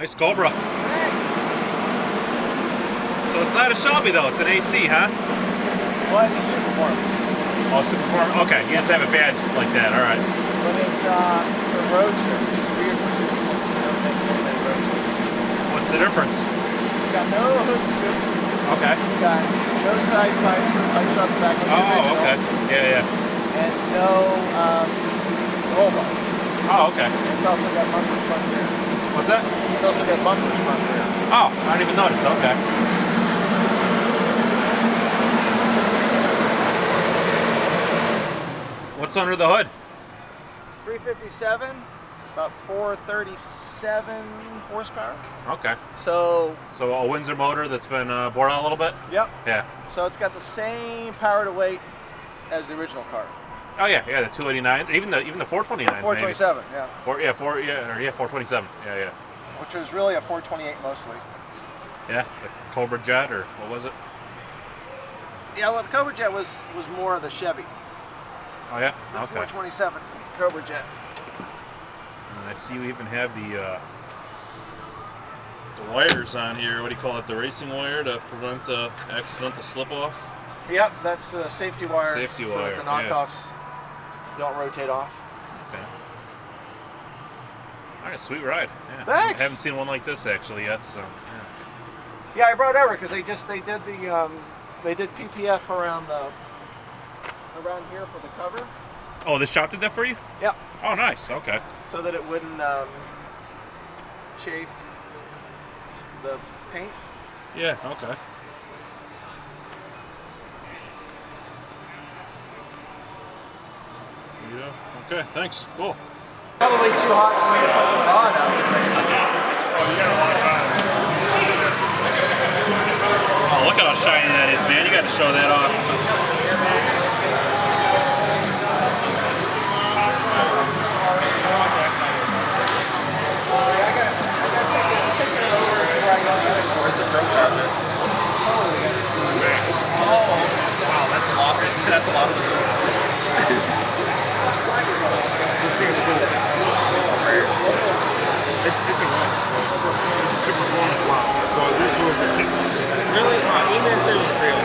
Nice Cobra. So it's not a SHELBY though, it's an AC, huh? Well, it's a Superperformance. Oh, Superperformance. Okay, you just have a badge like that, alright. But it's a Roadster, which is weird for Superperformance. They don't make very many Roadsters. What's the difference? It's got no hood scoop. Okay. It's got no side pipes, the pipes up the back of the original. Okay. Yeah, yeah. And no roll bar. Oh, okay. It's also got bumpers front rear. What's that? It's also got bumpers front rear. Oh, I didn't even notice. Okay. What's under the hood? 357, about 437 horsepower. Okay. So a Windsor motor that's been bored on a little bit? Yep. Yeah. So it's got the same power to weight as the original car. Oh yeah, yeah, the 289, even the 429. 427, maybe. yeah. 427, yeah. Which was really a 428 mostly. Yeah, the Cobra jet, or what was it? Yeah, well, the Cobra jet was more of the Chevy. Oh yeah, the okay. 427 Cobra jet. And I see we even have the wires on here. What do you call it? The racing wire to prevent accidental slip off. Yep, that's the safety wire. Safety so wire. that the knockoffs don't rotate off. Okay. All right, sweet ride. Yeah. Thanks. I haven't seen one like this actually yet, so. Yeah, I brought it over because they did PPF around here for the cover. Oh, this shop did that for you? Yep. Oh, nice. Okay. So that it wouldn't chafe the paint. Yeah. Okay. Yeah. Okay. Thanks. Cool. Probably too hot for me to put the rod out. Oh, look at how shiny that is, man. You got to show that off. That's awesome. This thing's cool. It's a run. It's a Superperformance model. So this was a kick. Really? My email said it was real.